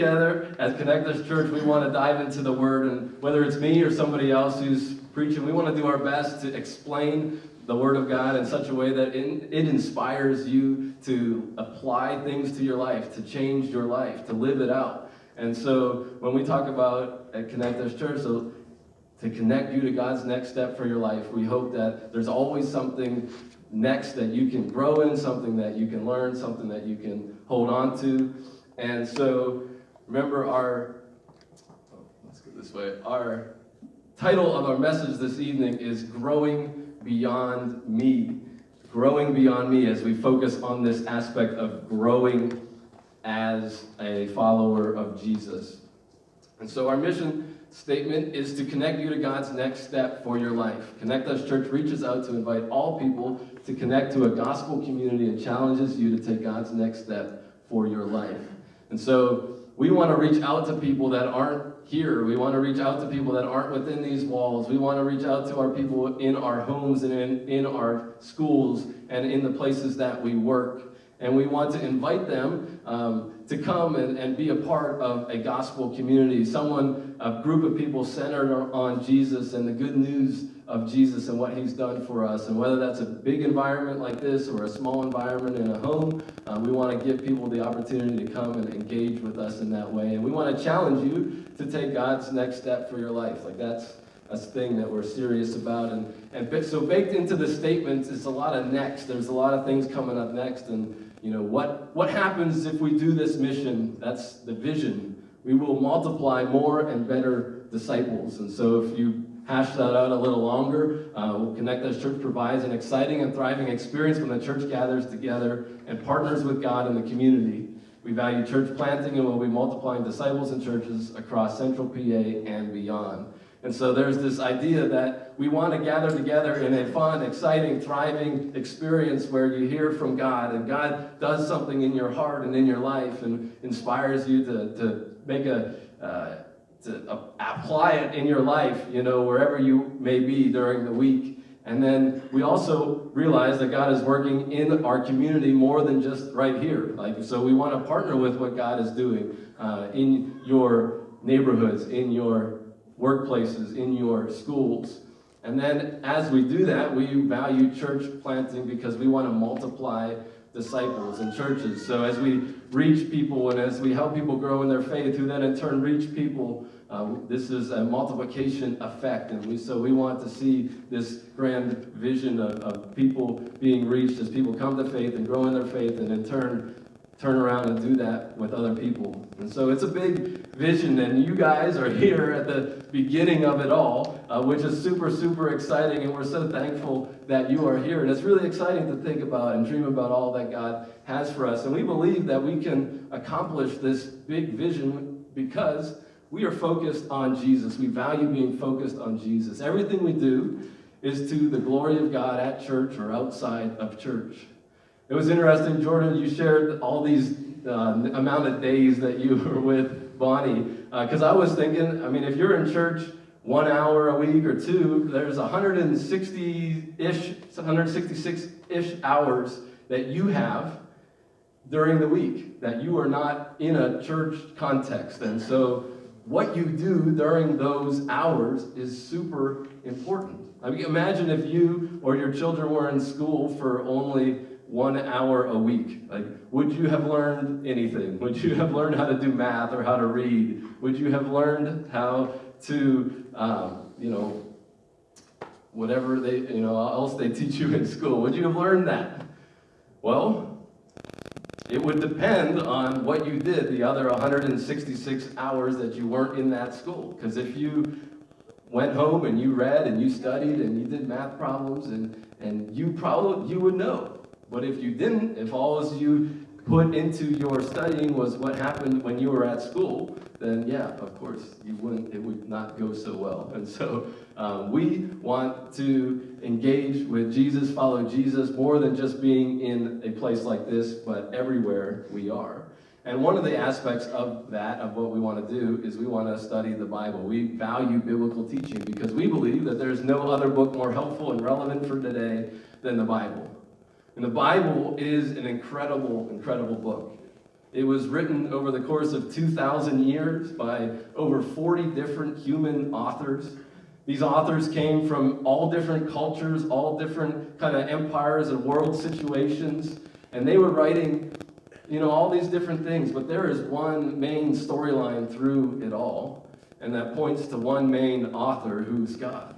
Together as Connectors Church, we want to dive into the Word, and whether it's me or somebody else who's preaching, we want to do our best to explain the Word of God in such a way that it inspires you to apply things to your life, to change your life, to live it out. And so when we talk about at Connectors Church, so to connect you to God's next step for your life, we hope that there's always something next that you can grow in, something that you can learn, something that you can hold on to. And so remember let's go this way. Our title of our message this evening is Growing Beyond Me. Growing Beyond Me, as we focus on this aspect of growing as a follower of Jesus. And so our mission statement is to connect you to God's next step for your life. Connect Us Church reaches out to invite all people to connect to a gospel community and challenges you to take God's next step for your life. And so we want to reach out to people that aren't here. We want to reach out to people that aren't within these walls. We want to reach out to our people in our homes and in our schools and in the places that we work. And we want to invite them to come and be a part of a gospel community, a group of people centered on Jesus and the good news of Jesus and what he's done for us. And whether that's a big environment like this or a small environment in a home, we want to give people the opportunity to come and engage with us in that way. And we want to challenge you to take God's next step for your life. Like that's a thing that we're serious about. And so baked into the statements is a lot of next. There's a lot of things coming up next. And you know, what happens if we do this mission? That's the vision. We will multiply more and better disciples. And so if you hash that out a little longer, Connect Us Church provides an exciting and thriving experience when the church gathers together and partners with God in the community. We value church planting and will be multiplying disciples and churches across Central PA and beyond. And so there's this idea that we want to gather together in a fun, exciting, thriving experience where you hear from God and God does something in your heart and in your life and inspires you to make to apply it in your life, you know, wherever you may be during the week. And then we also realize that God is working in our community more than just right here. So we want to partner with what God is doing in your neighborhoods, in your workplaces, in your schools. And then as we do that, we value church planting because we want to multiply disciples and churches. So as we reach people and as we help people grow in their faith, who then in turn reach people, this is a multiplication effect. And we want to see this grand vision of people being reached as people come to faith and grow in their faith and in turn around and do that with other people. And so it's a big vision, and you guys are here at the beginning of it all, which is super, super exciting, and we're so thankful that you are here. And it's really exciting to think about and dream about all that God has for us. And we believe that we can accomplish this big vision because we are focused on Jesus. We value being focused on Jesus. Everything we do is to the glory of God at church or outside of church. It was interesting, Jordan, you shared all these amount of days that you were with Bonnie, because I was thinking, I mean, if you're in church 1 hour a week or two, there's 166-ish hours that you have during the week that you are not in a church context. And so what you do during those hours is super important. I mean, imagine if you or your children were in school for only 1 hour a week. Like, would you have learned anything? Would you have learned how to do math or how to read? Would you have learned how to, whatever else they teach you in school? Would you have learned that? Well, it would depend on what you did the other 166 hours that you weren't in that school. Because if you went home and you read and you studied and you did math problems and you would know. But if you didn't, if all you put into your studying was what happened when you were at school, then yeah, of course, it would not go so well. And so we want to engage with Jesus, follow Jesus, more than just being in a place like this, but everywhere we are. And one of the aspects of that, of what we want to do, is we want to study the Bible. We value biblical teaching because we believe that there's no other book more helpful and relevant for today than the Bible. And the Bible is an incredible, incredible book. It was written over the course of 2,000 years by over 40 different human authors. These authors came from all different cultures, all different kind of empires and world situations, and they were writing, all these different things, but there is one main storyline through it all, and that points to one main author, who's God.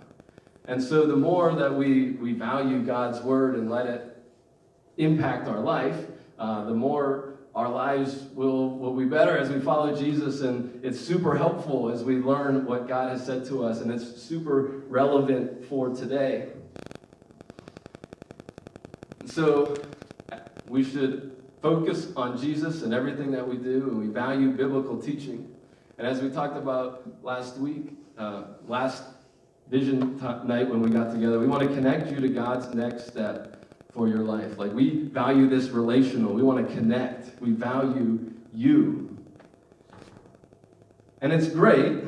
And so the more that we value God's word and let it impact our life, the more our lives will be better as we follow Jesus, and it's super helpful as we learn what God has said to us, and it's super relevant for today. So we should focus on Jesus in everything that we do, and we value biblical teaching. And as we talked about last week, last vision night when we got together, we want to connect you to God's next step for your life. Like, we value this relational. We want to connect. We value you. And it's great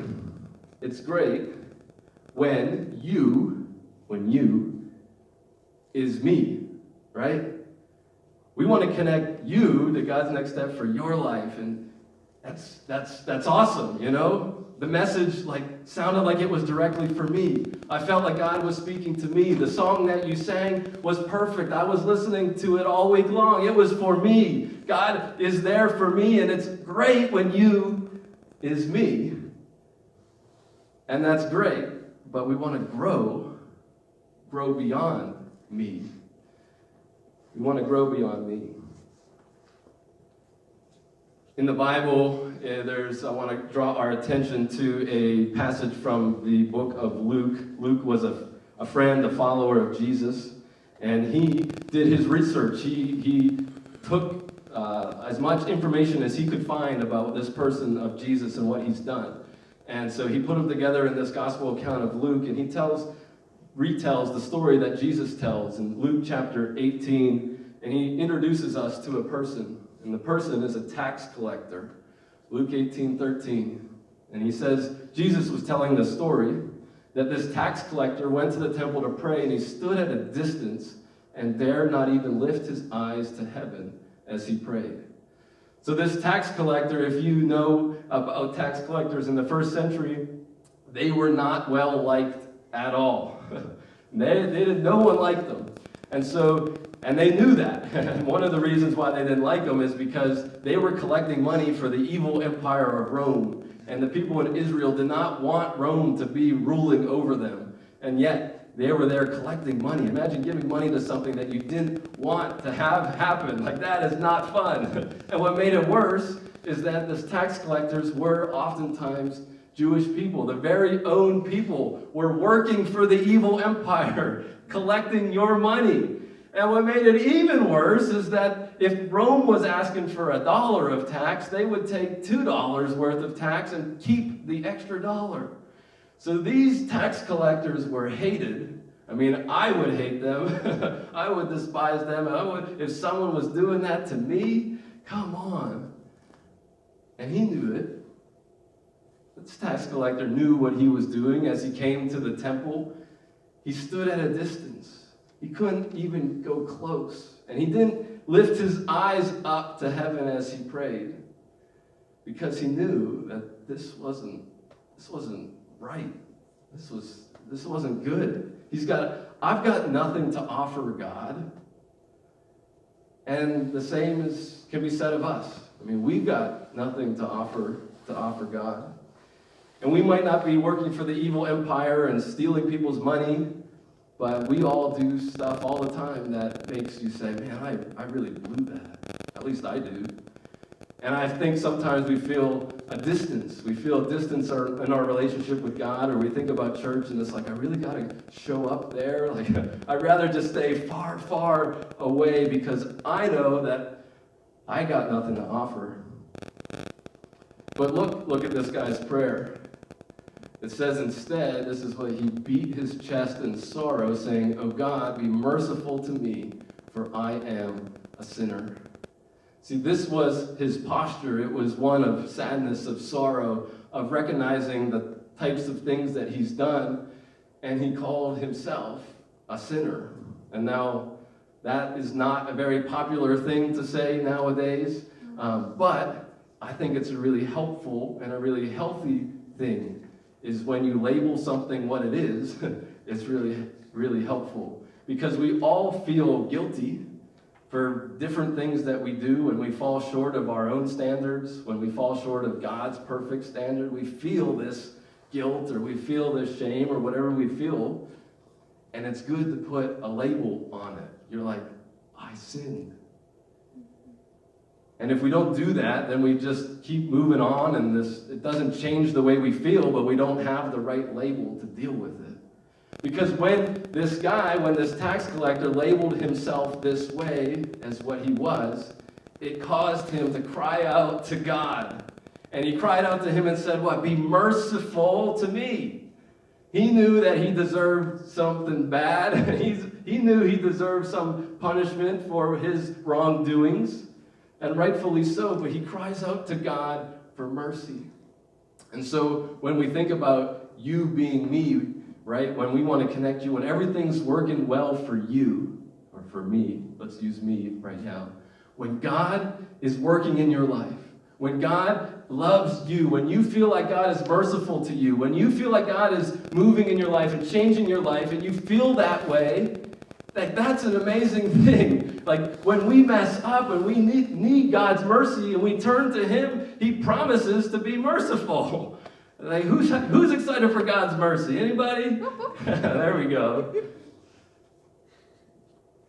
when you is me, right? We want to connect you to God's next step for your life, and that's awesome, The message sounded like it was directly for me. I felt like God was speaking to me. The song that you sang was perfect. I was listening to it all week long. It was for me. God is there for me, and it's great when you is me. And that's great, but we want to grow beyond me. We want to grow beyond me. In the Bible, I want to draw our attention to a passage from the book of Luke. Luke was a friend, a follower of Jesus, and he did his research. He took as much information as he could find about this person of Jesus and what he's done. And so he put them together in this gospel account of Luke, and he retells the story that Jesus tells in Luke chapter 18, and he introduces us to a person. And the person is a tax collector. Luke 18:13. And he says, Jesus was telling the story that this tax collector went to the temple to pray, and he stood at a distance and dared not even lift his eyes to heaven as he prayed. So this tax collector, if you know about tax collectors in the first century, they were not well liked at all. No one liked them. And they knew that. And one of the reasons why they didn't like them is because they were collecting money for the evil empire of Rome. And the people in Israel did not want Rome to be ruling over them. And yet, they were there collecting money. Imagine giving money to something that you didn't want to have happen. That is not fun. And what made it worse is that the tax collectors were oftentimes Jewish people. The very own people were working for the evil empire, collecting your money. And what made it even worse is that if Rome was asking for $1 of tax, they would take $2 worth of tax and keep the extra $1. So these tax collectors were hated. I would hate them. I would despise them. If someone was doing that to me, come on. And he knew it. This tax collector knew what he was doing as he came to the temple. He stood at a distance. He couldn't even go close. And he didn't lift his eyes up to heaven as he prayed, because he knew that this wasn't right. This wasn't good. I've got nothing to offer God. And the same can be said of us. We've got nothing to offer God. And we might not be working for the evil empire and stealing people's money, but we all do stuff all the time that makes you say, man, I really blew that. At least I do. And I think sometimes we feel a distance. We feel a distance in our relationship with God, or we think about church and it's like, I really got to show up there. I'd rather just stay far, far away because I know that I got nothing to offer. But look at this guy's prayer. It says instead, this is what he beat his chest in sorrow, saying, "O God, be merciful to me, for I am a sinner." See, this was his posture. It was one of sadness, of sorrow, of recognizing the types of things that he's done, and he called himself a sinner. And now, that is not a very popular thing to say nowadays, But I think it's a really helpful and a really healthy thing is when you label something what it is, it's really, really helpful. Because we all feel guilty for different things that we do when we fall short of our own standards, when we fall short of God's perfect standard. We feel this guilt or we feel this shame or whatever we feel. And it's good to put a label on it. You're like, I sinned. And if we don't do that, then we just keep moving on, and it doesn't change the way we feel, but we don't have the right label to deal with it. Because when this tax collector labeled himself this way as what he was, it caused him to cry out to God. And he cried out to him and said, what? Be merciful to me. He knew that he deserved something bad. He knew he deserved some punishment for his wrongdoings. And rightfully so, but he cries out to God for mercy. And so when we think about you being me, right, when we want to connect you, when everything's working well for you, or for me, let's use me right now, when God is working in your life, when God loves you, when you feel like God is merciful to you, when you feel like God is moving in your life and changing your life, and you feel that way, that's an amazing thing. Like when we mess up and we need God's mercy and we turn to Him, He promises to be merciful. Like who's excited for God's mercy? Anybody? There we go.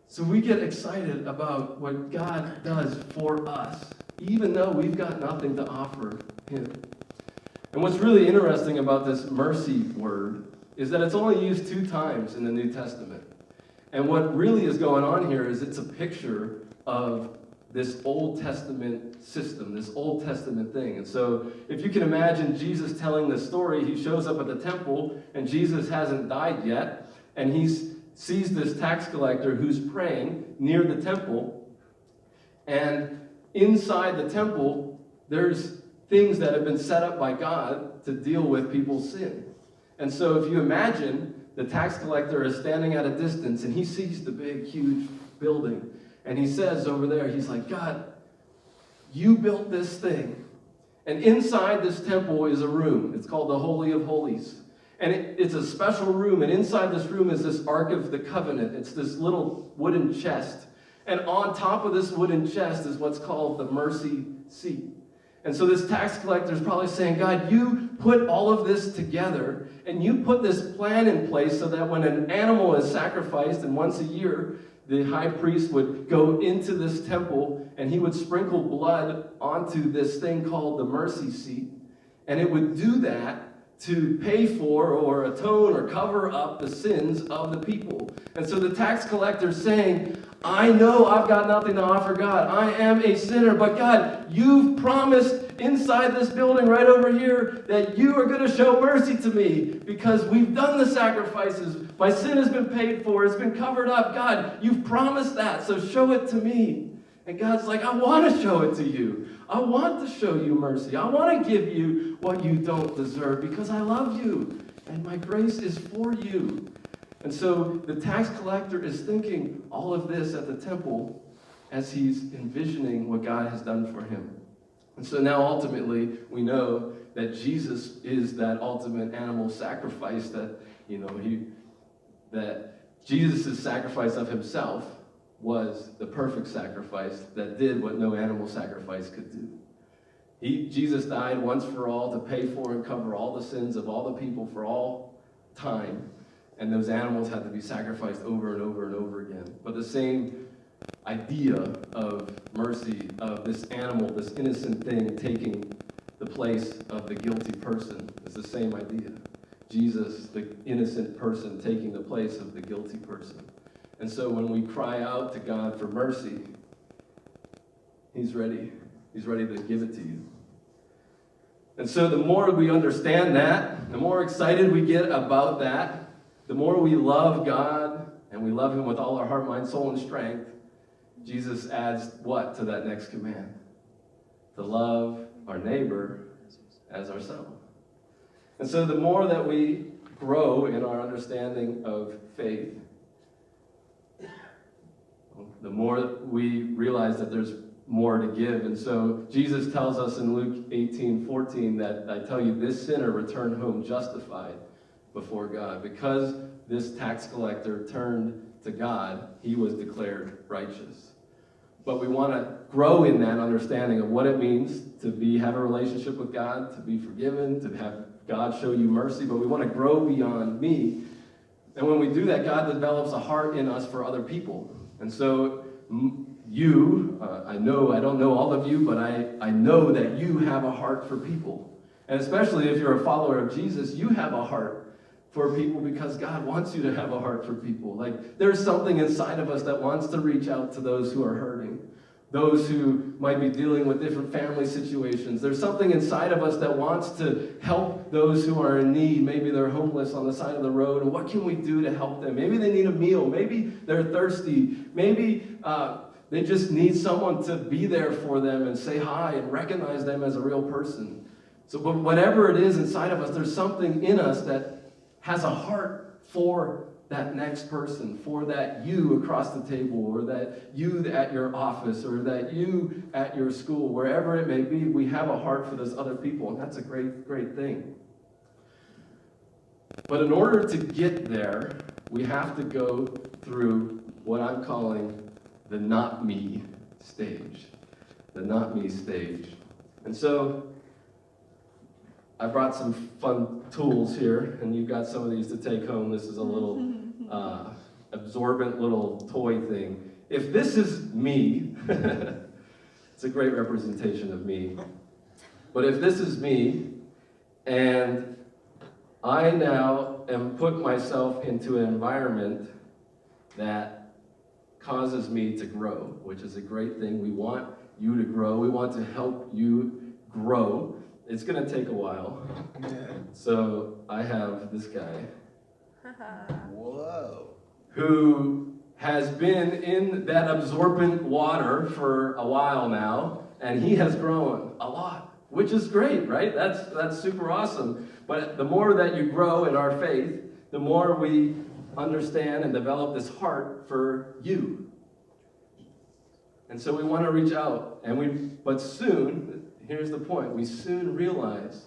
So we get excited about what God does for us, even though we've got nothing to offer Him. And what's really interesting about this mercy word is that it's only used 2 times in the New Testament. And what really is going on here is it's a picture of this Old Testament system, this Old Testament thing. And so if you can imagine Jesus telling this story, he shows up at the temple, and Jesus hasn't died yet, and he sees this tax collector who's praying near the temple, and inside the temple, there's things that have been set up by God to deal with people's sin. And so if you imagine, the tax collector is standing at a distance, and he sees the big, huge building. And he says over there, he's like, God, you built this thing. And inside this temple is a room. It's called the Holy of Holies. And it's a special room. And inside this room is this Ark of the Covenant. It's this little wooden chest. And on top of this wooden chest is what's called the mercy seat. And so this tax collector is probably saying, God, you put all of this together, and you put this plan in place so that when an animal is sacrificed, and once a year, the high priest would go into this temple, and he would sprinkle blood onto this thing called the mercy seat. And it would do that to pay for or atone or cover up the sins of the people. And so the tax collector is saying, I know I've got nothing to offer God. I am a sinner, but God, you've promised inside this building right over here that you are going to show mercy to me because we've done the sacrifices. My sin has been paid for. It's been covered up. God, you've promised that, so show it to me. And God's like, I want to show it to you. I want to show you mercy. I want to give you what you don't deserve because I love you and my grace is for you. And so the tax collector is thinking all of this at the temple as he's envisioning what God has done for him. And so now ultimately we know that Jesus is that ultimate animal sacrifice that, that Jesus' sacrifice of himself was the perfect sacrifice that did what no animal sacrifice could do. Jesus died once for all to pay for and cover all the sins of all the people for all time. And those animals had to be sacrificed over and over and over again. But the same idea of mercy, of this animal, this innocent thing taking the place of the guilty person, is the same idea. Jesus, the innocent person, taking the place of the guilty person. And so when we cry out to God for mercy, He's ready. He's ready to give it to you. And so the more we understand that, the more excited we get about that, the more we love God, and we love Him with all our heart, mind, soul, and strength, Jesus adds what to that next command? To love our neighbor as ourselves. And so the more that we grow in our understanding of faith, the more we realize that there's more to give. And so Jesus tells us in Luke 18:14 that I tell you, this sinner returned home justified before God. Because this tax collector turned to God, he was declared righteous. But we want to grow in that understanding of what it means to have a relationship with God, to be forgiven, to have God show you mercy, but we want to grow beyond me. And when we do that, God develops a heart in us for other people. And so I don't know all of you, but I know that you have a heart for people. And especially if you're a follower of Jesus, you have a heart for people because God wants you to have a heart for people. Like, there's something inside of us that wants to reach out to those who are hurting, those who might be dealing with different family situations. There's something inside of us that wants to help those who are in need. Maybe they're homeless on the side of the road, and what can we do to help them? Maybe they need a meal. Maybe they're thirsty. Maybe they just need someone to be there for them and say hi and recognize them as a real person. So whatever it is inside of us, there's something in us that has a heart for that next person, for that you across the table, or that you at your office, or that you at your school, wherever it may be, we have a heart for those other people, and that's a great, great thing. But in order to get there, we have to go through what I'm calling the not me stage. The not me stage. And so I brought some fun tools here, and you've got some of these to take home. This is a little absorbent little toy thing. If this is me, it's a great representation of me. But if this is me, and I now am put myself into an environment that causes me to grow, which is a great thing. We want you to grow. We want to help you grow. It's going to take a while. So I have this guy. Whoa. Who has been in that absorbent water for a while now, and he has grown a lot, which is great, right? That's super awesome. But the more that you grow in our faith, the more we understand and develop this heart for you. And so we want to reach out, but soon, here's the point, we soon realize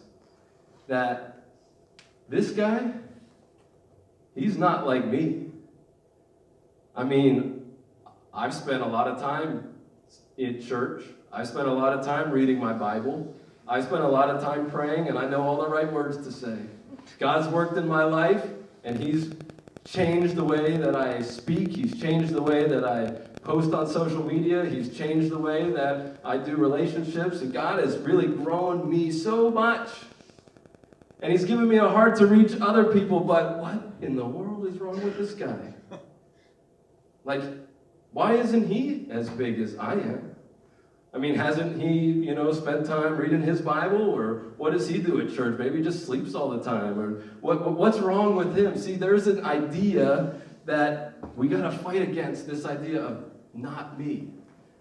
that this guy, he's not like me. I mean, I've spent a lot of time in church. I spent a lot of time reading my Bible. I spent a lot of time praying, and I know all the right words to say. God's worked in my life, and he's changed the way that I speak. He's changed the way that I post on social media. He's changed the way that I do relationships. And God has really grown me so much. And he's given me a heart to reach other people. But what in the world is wrong with this guy? Like, why isn't he as big as I am? I mean, hasn't he, spent time reading his Bible? Or what does he do at church? Maybe he just sleeps all the time. Or what's wrong with him? See, there's an idea that we got to fight against, this idea of not me.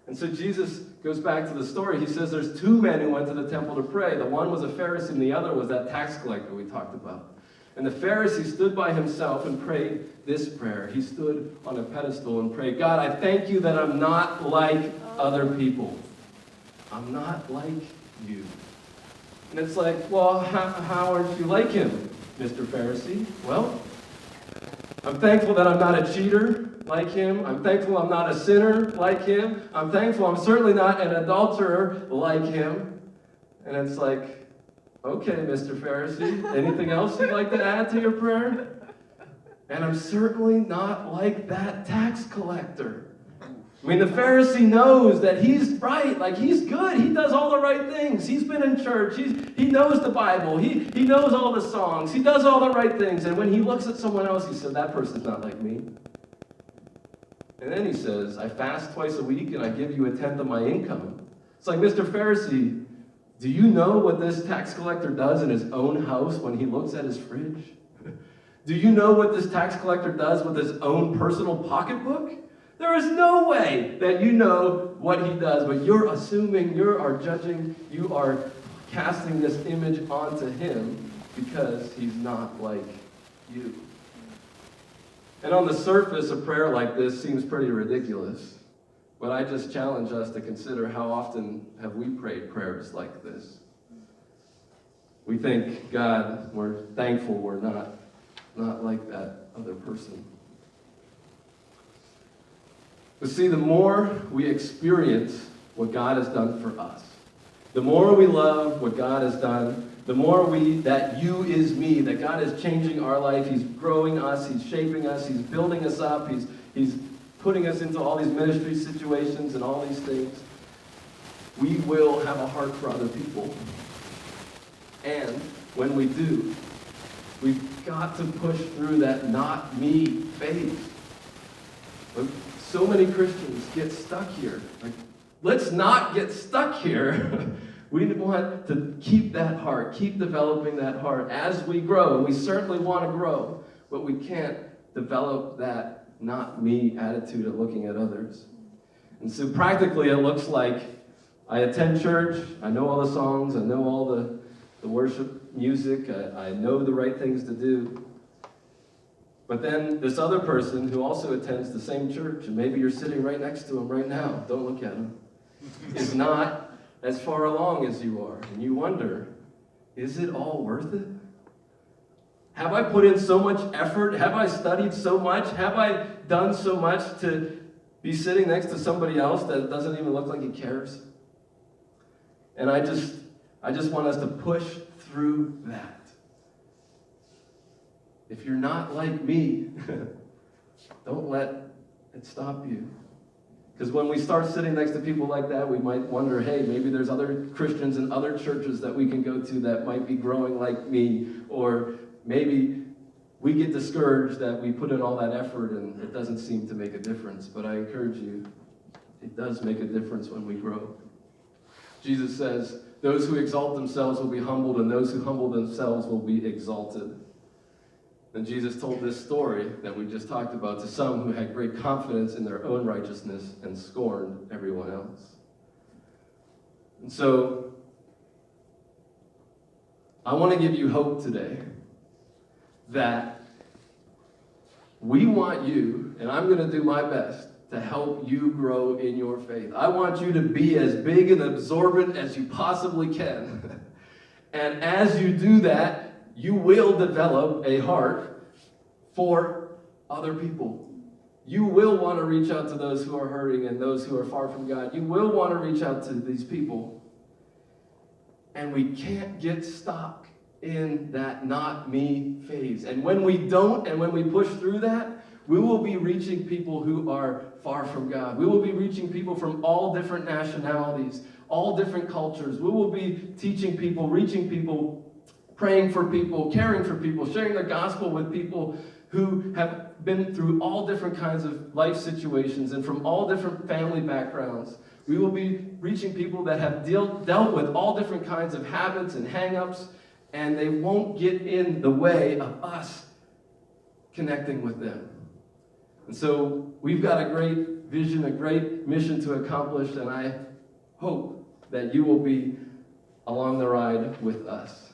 And so Jesus goes back to the story. He says there's two men who went to the temple to pray. The one was a Pharisee and the other was that tax collector we talked about. And the Pharisee stood by himself and prayed this prayer. He stood on a pedestal and prayed, God, I thank you that I'm not like other people. I'm not like you. And it's like, well, how aren't you like him, Mr. Pharisee? Well, I'm thankful that I'm not a cheater like him. I'm thankful I'm not a sinner like him. I'm thankful I'm certainly not an adulterer like him. And it's like, okay, Mr. Pharisee, anything else you'd like to add to your prayer? And I'm certainly not like that tax collector. I mean, the Pharisee knows that he's right, like he's good. He does all the right things. He's been in church. He knows the Bible. He knows all the songs. He does all the right things. And when he looks at someone else, he said, that person's not like me. And then he says, I fast twice a week and I give you 1/10 of my income. It's like, Mr. Pharisee, do you know what this tax collector does in his own house when he looks at his fridge? Do you know what this tax collector does with his own personal pocketbook? There is no way that you know what he does, but you're assuming, you are judging, you are casting this image onto him because he's not like you. And on the surface, a prayer like this seems pretty ridiculous. But I just challenge us to consider how often have we prayed prayers like this. We think, God, we're thankful we're not like that other person. But see, the more we experience what God has done for us, the more we love what God has done, the more that you is me, that God is changing our life, He's growing us, He's shaping us, He's building us up, He's putting us into all these ministry situations and all these things, we will have a heart for other people. And when we do, we've got to push through that not me phase. But so many Christians get stuck here. Like, let's not get stuck here. We want to keep that heart, keep developing that heart as we grow. And we certainly want to grow, but we can't develop that not me attitude of looking at others. And so practically it looks like I attend church, I know all the songs, I know all the worship music, I know the right things to do. But then this other person who also attends the same church, and maybe you're sitting right next to him right now, don't look at him, is not as far along as you are. And you wonder, is it all worth it? Have I put in so much effort? Have I studied so much? Have I done so much to be sitting next to somebody else that doesn't even look like he cares? And I just want us to push through that. If you're not like me, don't let it stop you. Because when we start sitting next to people like that, we might wonder, hey, maybe there's other Christians in other churches that we can go to that might be growing like me. Or maybe we get discouraged that we put in all that effort and it doesn't seem to make a difference. But I encourage you, it does make a difference when we grow. Jesus says, those who exalt themselves will be humbled, and those who humble themselves will be exalted. And Jesus told this story that we just talked about to some who had great confidence in their own righteousness and scorned everyone else. And so, I want to give you hope today that we want you, and I'm going to do my best to help you grow in your faith. I want you to be as big and absorbent as you possibly can. And as you do that, you will develop a heart for other people. You will want to reach out to those who are hurting and those who are far from God. You will want to reach out to these people. And we can't get stuck in that not me phase. And when we don't, and when we push through that, we will be reaching people who are far from God. We will be reaching people from all different nationalities, all different cultures. We will be teaching people, reaching people, praying for people, caring for people, sharing the gospel with people who have been through all different kinds of life situations and from all different family backgrounds. We will be reaching people that have dealt with all different kinds of habits and hang-ups, and they won't get in the way of us connecting with them. And so we've got a great vision, a great mission to accomplish, and I hope that you will be along the ride with us.